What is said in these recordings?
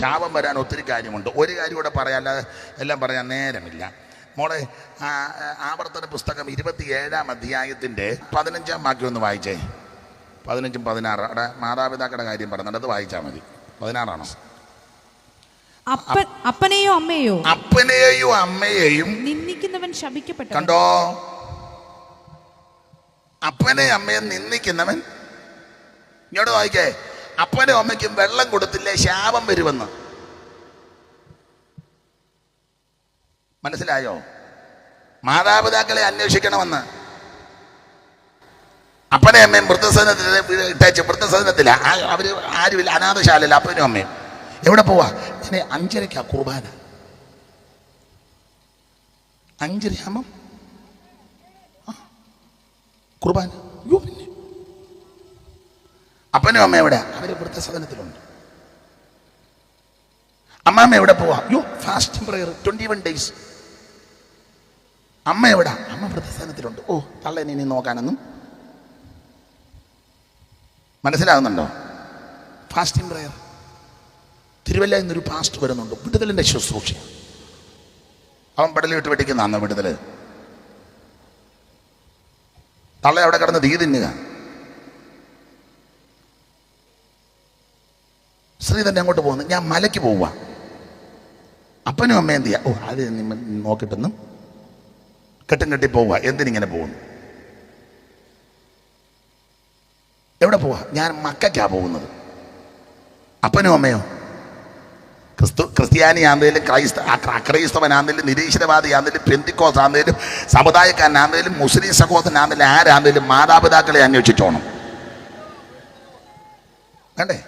ശാപം വരാൻ ഒത്തിരി കാര്യമുണ്ട്. ഒരു കാര്യം കൂടെ പറയാം, അല്ലാതെ എല്ലാം പറയാൻ നേരമില്ല. മോളെ, ആവർത്തന പുസ്തകം 27-ാം അധ്യായത്തിൻ്റെ 15-ാം വാക്യം ഒന്ന് വായിച്ചേ. 15-ഉം 16 അവിടെ മാതാപിതാക്കളുടെ കാര്യം പറയുന്നുണ്ട്, അത് വായിച്ചാൽ മതി. 16ആണോ? അപ്പനെയോ അമ്മയെയും നിന്ദിക്കുന്നവൻ ശപിക്കപ്പെട്ടവൻ. കണ്ടോ, അപ്പനെ അമ്മയെ നിന്ദിക്കുന്നവൻ. ഇങ്ങോട്ട് വായിക്കേ, അപ്പനും അമ്മയ്ക്കും വെള്ളം കൊടുത്തില്ലേ ശാപം വരുമെന്ന്. മനസ്സിലായോ? മാതാപിതാക്കളെ അന്വേഷിക്കണമെന്ന്. അപ്പനെ അമ്മയും വൃദ്ധസദനത്തില അവര് ആരുമില്ല, അനാഥശാലയില്ല. അപ്പനും അമ്മയും എവിടെ പോവാ? 5:30 കുർബാന. 5:00 കുർബാന. പിന്നെ അപ്പനും അമ്മ എവിടെ? അവര് വൃദ്ധസദനത്തിലുണ്ട്. അമ്മാമ്മ എവിടെ പോവാ? Fasting prayer 21 days. അമ്മ എവിടെ? അമ്മ വൃദ്ധസദനത്തിലുണ്ട്. തള്ളേനെ ഇനി നോക്കാനൊന്നും. മനസ്സിലാകുന്നുണ്ടോ? Fasting prayer. തിരുവല്ല എന്നൊരു പാസ്റ്റ് വരുന്നുണ്ട്, വിടുതലിന്റെ ശുശ്രൂഷ. അവൻ പടലിട്ട് വെട്ടിക്കുന്നതാണോ വിടുതല്? തള്ള അവിടെ കിടന്ന് തീ തിന്നുക. സ്ത്രീ തന്നെ അങ്ങോട്ട് പോകുന്നു, ഞാൻ മലയ്ക്ക് പോവുക. അപ്പനും അമ്മ എന്ത് ചെയ്യാ? അത് നോക്കിയിട്ടൊന്നും കെട്ടും കെട്ടി പോവുക. എന്തിനിങ്ങനെ പോകുന്നു? എവിടെ പോവാ? ഞാൻ മക്കയ്ക്കാ പോകുന്നത്. അപ്പനും അമ്മയോ? ക്രിസ്ത്യാനിയാന്നേലും അക്രൈസ്തവനാന്നേലും നിരീശ്വരവാദിയാന്നേലും പെന്തിക്കോസാന്നേലും സമുദായക്കാരനാന്നേലും മുസ്ലിം സഹോദരനാന്നേലും ആരാന്നേലും മാതാപിതാക്കളെ അന്വേഷിച്ചോണം. വേണ്ടേ?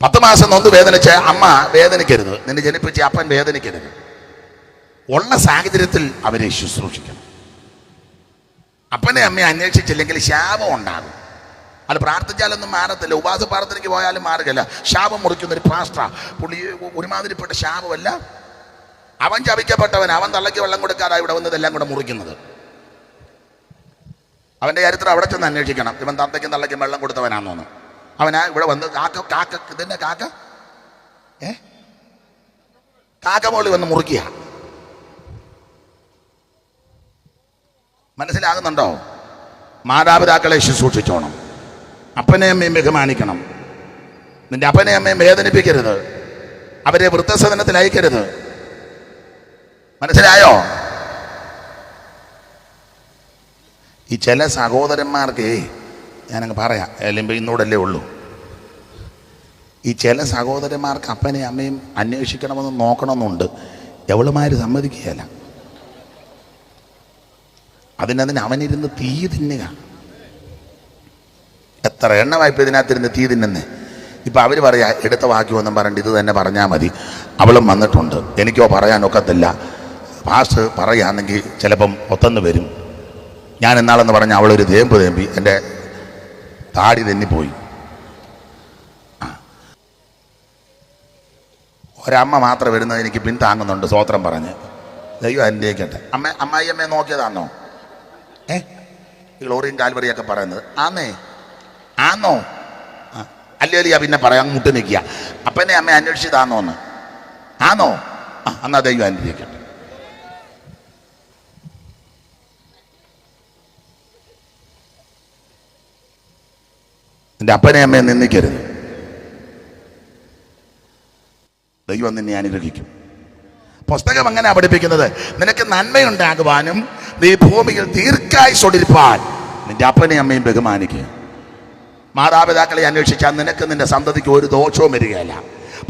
10 മാസം നൊന്ത് വേദനിച്ച അമ്മ വേദനിക്കരുത്, നിന്നെ ജനിപ്പിച്ച അപ്പൻ വേദനിക്കരുത്. ഉള്ള സാഹചര്യത്തിൽ അവരെ ശുശ്രൂഷിക്കണം. അപ്പനെ അമ്മയെ അന്വേഷിച്ചില്ലെങ്കിൽ ശാപം ഉണ്ടാകും. അത് പ്രാർത്ഥിച്ചാലൊന്നും മാറത്തില്ല. ഉപവാസ പ്രാർത്ഥനയ്ക്ക് പോയാലും മാറുകയില്ല. ശാപം മുറിക്കുന്നൊരു പാസ്റ്റർ പുള്ളി ഒരുമാതിരിപ്പെട്ട ശാപമല്ല. അവൻ ചപിക്കപ്പെട്ടവൻ, അവൻ തള്ളയ്ക്ക് വെള്ളം കൊടുക്കാതെ ഇവിടെ വന്നതെല്ലാം കൂടെ മുറിക്കുന്നത്. അവൻ്റെ ചരിത്രം അവിടെ ചെന്ന് അന്വേഷിക്കണം. ഇവൻ തന്തയ്ക്കും തള്ളയ്ക്കും വെള്ളം കൊടുത്തവനാണെന്ന്. അവനാ ഇവിടെ വന്ന് കാക്ക ഇതിൻ്റെ കാക്ക മോളി വന്ന് മുറുക്കിയ. മനസ്സിലാകുന്നുണ്ടോ? മാതാപിതാക്കളെ ശുശ്രൂഷിച്ചോണം. അപ്പനെ അമ്മയും ബഹുമാനിക്കണം. നിന്റെ അപ്പനെ അമ്മയും വേദനിപ്പിക്കരുത്. അവരെ വൃദ്ധസദനത്തിൽ അയക്കരുത്. മനസ്സിലായോ? ഈ ചില സഹോദരന്മാർക്ക് ഞാനങ്ങ് പറയാം, അല്ലെങ്കിൽ ഇന്നോടല്ലേ ഉള്ളൂ. ഈ ചില സഹോദരന്മാർക്ക് അപ്പനെ അമ്മയും അന്വേഷിക്കണമെന്ന് നോക്കണമെന്നുണ്ട്. എവളുമാര് സമ്മതിക്കുകയല്ല. അതിനതിന് അവനിരുന്ന് തീ തിന്നുക. എത്ര എണ്ണവായ്പ ഇതിനകത്തിരുന്ന് തീ തിന്നുന്നേ. ഇപ്പം അവർ പറയാ എടുത്ത വാക്യമൊന്നും പറഞ്ഞിട്ട് ഇത് തന്നെ പറഞ്ഞാൽ മതി. അവളും വന്നിട്ടുണ്ട്, എനിക്കോ പറയാനൊക്കത്തില്ല. പാസ് പറയുകയാണെങ്കിൽ ചിലപ്പം ഒത്തന്ന് വരും. ഞാൻ എന്നാളെന്ന് പറഞ്ഞാൽ അവളൊരു തേമ്പി എൻ്റെ താടി തെന്നിപ്പോയി. ഒരമ്മ മാത്രം വരുന്നത് എനിക്ക് പിന്താങ്ങുന്നുണ്ട്. സ്വോത്രം പറഞ്ഞ് ദൈവം അനുഗ്രഹിക്കട്ടെ. അമ്മായിയമ്മയെ നോക്കിയതാണോ? ഗ്ലോറിയും കാൽവറിയൊക്കെ പറയുന്നത് ആന്നോ? അല്ലേലിയാ പിന്നെ പറയാം, മുട്ട് നിൽക്കുക. അപ്പനെ അമ്മ അന്വേഷിച്ചതാന്നോന്ന് ആന്നോ? എന്നാ ദൈവം അനുഗ്രഹിക്കട്ടെ. നിന്റെ അപ്പനെ അമ്മയെ നിന്ദിക്കരുത്. ദൈവം നിന്നെ അനുഗ്രഹിക്കും. പുസ്തകം അങ്ങനെ പഠിപ്പിക്കുന്നത്, നിനക്ക് നന്മയുണ്ടാകുവാനും നീ ഭൂമിയിൽ ദീർഘായുസ്സോടിരിപ്പാൻ നിന്റെ അപ്പനെയും അമ്മയും ബഹുമാനിക്കുക. മാതാപിതാക്കളെ അന്വേഷിച്ചാൽ നിനക്ക് നിന്റെ സന്തതിക്ക് ഒരു ദോഷവും വരികയില്ല.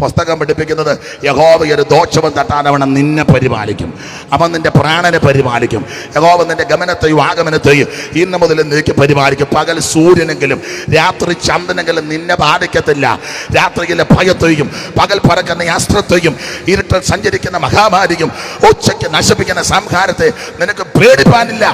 പുസ്തകം പഠിപ്പിക്കുന്നത്, യഹോവ ഒരു ദോഷവും തട്ടാതവണ്ണം നിന്നെ പരിപാലിക്കും. അവൻ നിന്റെ പ്രാണനെ പരിപാലിക്കും. യഹോവ നിന്റെ ഗമനത്തെയും ആഗമനത്തെയും ഇന്ന് മുതൽ നീക്കി പരിപാലിക്കും. പകൽ സൂര്യനെങ്കിലും രാത്രി ചന്ദ്രനെങ്കിലും നിന്നെ ബാധിക്കത്തില്ല. രാത്രിയിലെ ഭയത്തെയും പകൽ പറക്കുന്ന അസ്ത്രത്തെയും ഇരുട്ടിൽ സഞ്ചരിക്കുന്ന മഹാമാരിയും ഉച്ചയ്ക്ക് നശിപ്പിക്കുന്ന സംഹാരത്തെ നിനക്ക് പേടിപ്പാനില്ല.